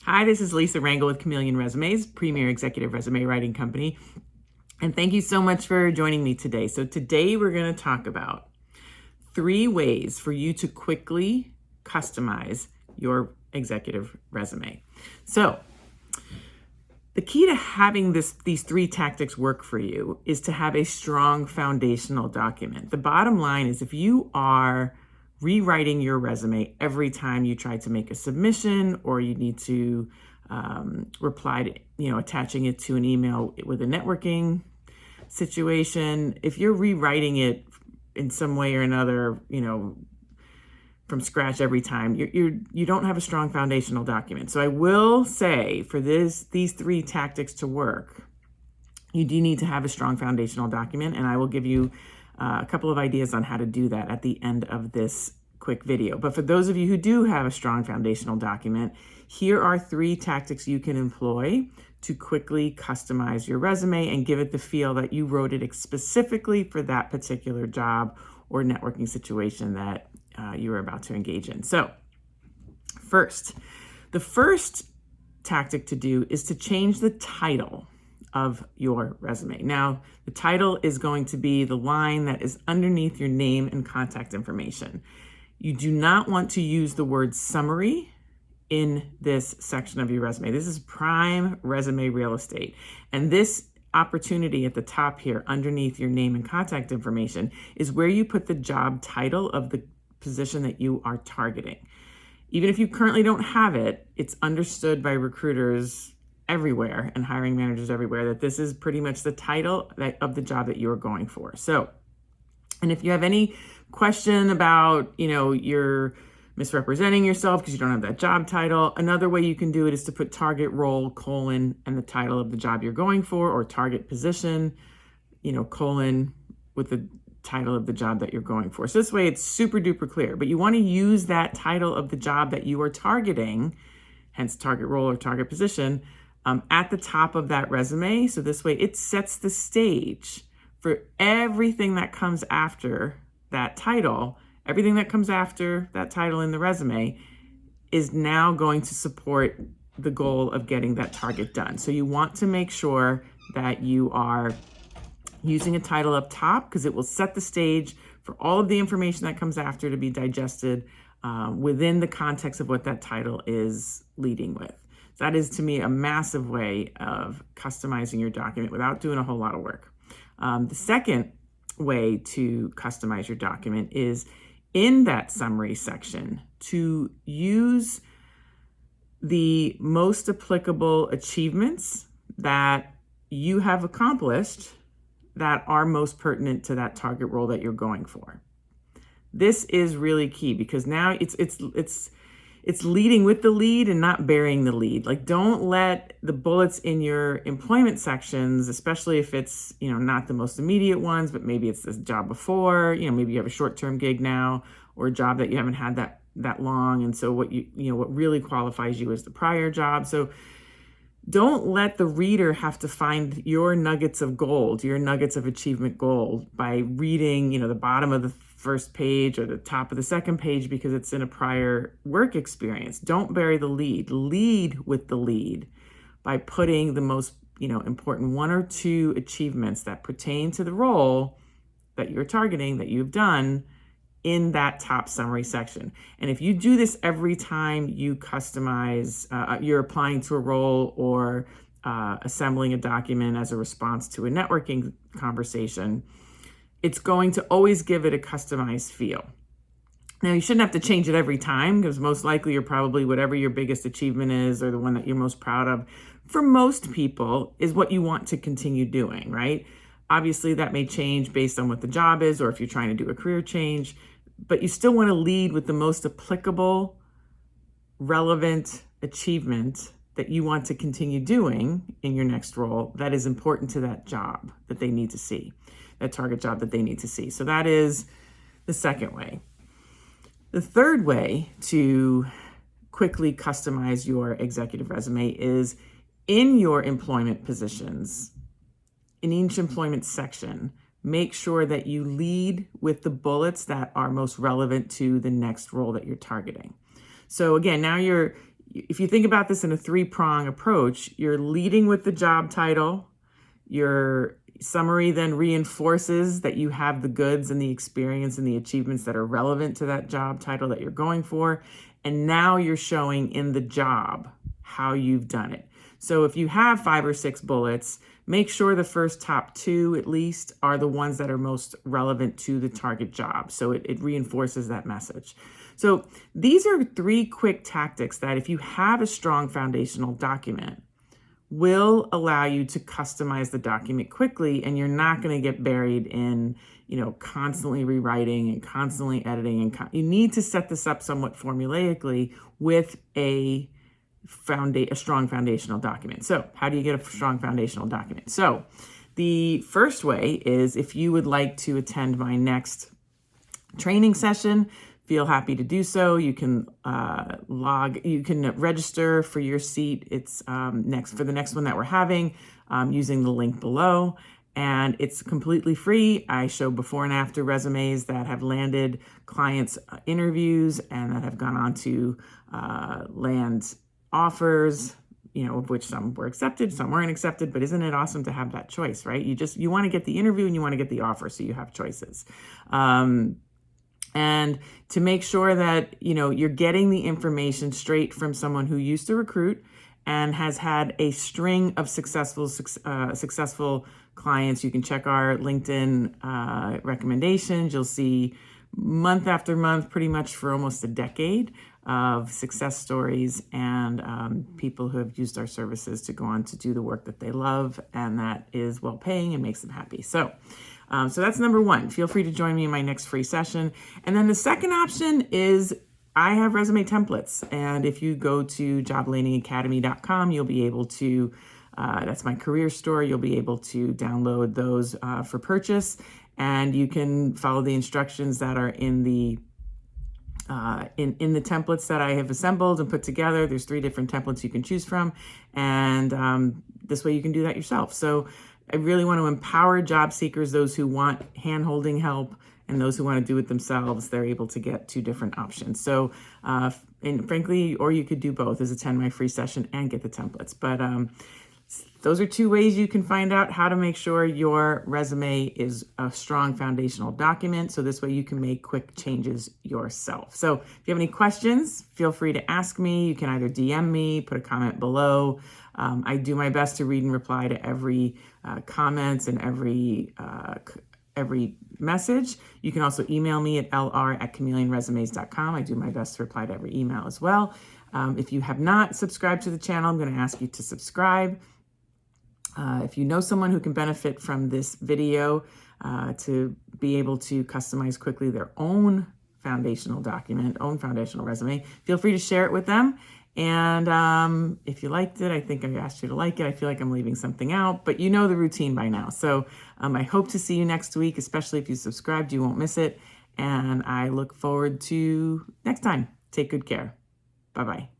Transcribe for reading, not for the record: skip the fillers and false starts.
Hi, this is Lisa Rangel with Chameleon Resumes, premier executive resume writing company. And thank you so much for joining me today. So today we're going to talk about 3 ways for you to quickly customize your executive resume. So the key to having these 3 tactics work for you is to have a strong foundational document. The bottom line is if you are rewriting your resume every time you try to make a submission or you need to reply to, attaching it to an email with a networking situation, if you're rewriting it in some way or another, from scratch every time, you don't have a strong foundational document. So I will say for these 3 tactics to work, you do need to have a strong foundational document, and I will give you a couple of ideas on how to do that at the end of this quick video. But for those of you who do have a strong foundational document, here are 3 tactics you can employ to quickly customize your resume and give it the feel that you wrote it specifically for that particular job or networking situation that you are about to engage in. So the first tactic to do is to change the title of your resume. Now, the title is going to be the line that is underneath your name and contact information. You do not want to use the word summary in this section of your resume. This is prime resume real estate. And this opportunity at the top here, underneath your name and contact information, is where you put the job title of the position that you are targeting. Even if you currently don't have it, it's understood by recruiters everywhere and hiring managers everywhere that this is pretty much the title of the job that you're going for. So, and if you have any question about, you're misrepresenting yourself because you don't have that job title, another way you can do it is to put target role, colon, and the title of the job you're going for, or target position, colon, with the title of the job that you're going for. So this way it's super duper clear, but you want to use that title of the job that you are targeting, hence target role or target position, at the top of that resume. So this way it sets the stage for everything that comes after that title. Everything that comes after that title in the resume is now going to support the goal of getting that target done. So you want to make sure that you are using a title up top because it will set the stage for all of the information that comes after to be digested within the context of what that title is leading with. That is, to me, a massive way of customizing your document without doing a whole lot of work. The second way to customize your document is in that summary section to use the most applicable achievements that you have accomplished that are most pertinent to that target role that you're going for. This is really key because now it's leading with the lead and not burying the lead. Like, don't let the bullets in your employment sections, especially if it's, not the most immediate ones, but maybe it's this job before, maybe you have a short-term gig now or a job that you haven't had that long. And so what what really qualifies you is the prior job. So don't let the reader have to find your nuggets of gold, your nuggets of achievement gold by reading, the bottom of the first page or the top of the second page because it's in a prior work experience. Don't bury the lead. Lead with the lead by putting the most, important 1 or 2 achievements that pertain to the role that you're targeting, that you've done, in that top summary section. And if you do this every time you customize, you're applying to a role or assembling a document as a response to a networking conversation, it's going to always give it a customized feel. Now, you shouldn't have to change it every time because most likely you're probably whatever your biggest achievement is or the one that you're most proud of, for most people, is what you want to continue doing, right? Obviously, that may change based on what the job is or if you're trying to do a career change, but you still want to lead with the most applicable, relevant achievement that you want to continue doing in your next role that is important to that job that they need to see, that target job that they need to see. So that is the second way. The third way to quickly customize your executive resume is in your employment positions, in each employment section, make sure that you lead with the bullets that are most relevant to the next role that you're targeting. So again, now you're if you think about this in a three-prong approach, you're leading with the job title, your summary then reinforces that you have the goods and the experience and the achievements that are relevant to that job title that you're going for. And now you're showing in the job how you've done it. So if you have 5 or 6 bullets, make sure the first top 2 at least are the ones that are most relevant to the target job. So it reinforces that message. So these are 3 quick tactics that if you have a strong foundational document, will allow you to customize the document quickly, and you're not going to get buried in, constantly rewriting and constantly editing. And you need to set this up somewhat formulaically with a strong foundational document. So how do you get a strong foundational document? So the first way is, if you would like to attend my next training session, feel happy to do so. You can you can register for your seat. It's for the next one that we're having using the link below. And it's completely free. I show before and after resumes that have landed clients' interviews and that have gone on to land offers, of which some were accepted, some weren't accepted. But isn't it awesome to have that choice, right? You want to get the interview and you want to get the offer, so you have choices. And to make sure that, you're getting the information straight from someone who used to recruit and has had a string of successful clients, you can check our LinkedIn recommendations. You'll see month after month, pretty much for almost a decade, of success stories and people who have used our services to go on to do the work that they love and that is well paying and makes them happy. So that's number 1. Feel free to join me in my next free session. And then the second option is I have resume templates. And if you go to joblandingacademy.com, you'll be able to, that's my career store, you'll be able to download those for purchase. And you can follow the instructions that are in the in the templates that I have assembled and put together. There's 3 different templates you can choose from. And this way you can do that yourself. So I really want to empower job seekers, those who want hand-holding help and those who want to do it themselves. They're able to get 2 different options. So, and frankly, or you could do both, is attend my free session and get the templates. But those are 2 ways you can find out how to make sure your resume is a strong foundational document. So this way you can make quick changes yourself. So if you have any questions, feel free to ask me. You can either DM me, put a comment below. I do my best to read and reply to every comment and every message. You can also email me at lr@chameleonresumes.com. I do my best to reply to every email as well. If you have not subscribed to the channel, I'm going to ask you to subscribe. If you know someone who can benefit from this video to be able to customize quickly their own foundational document, own foundational resume, feel free to share it with them. And if you liked it, I think I asked you to like it. I feel like I'm leaving something out, but you know the routine by now. So I hope to see you next week, especially if you subscribed, you won't miss it. And I look forward to next time. Take good care. Bye-bye.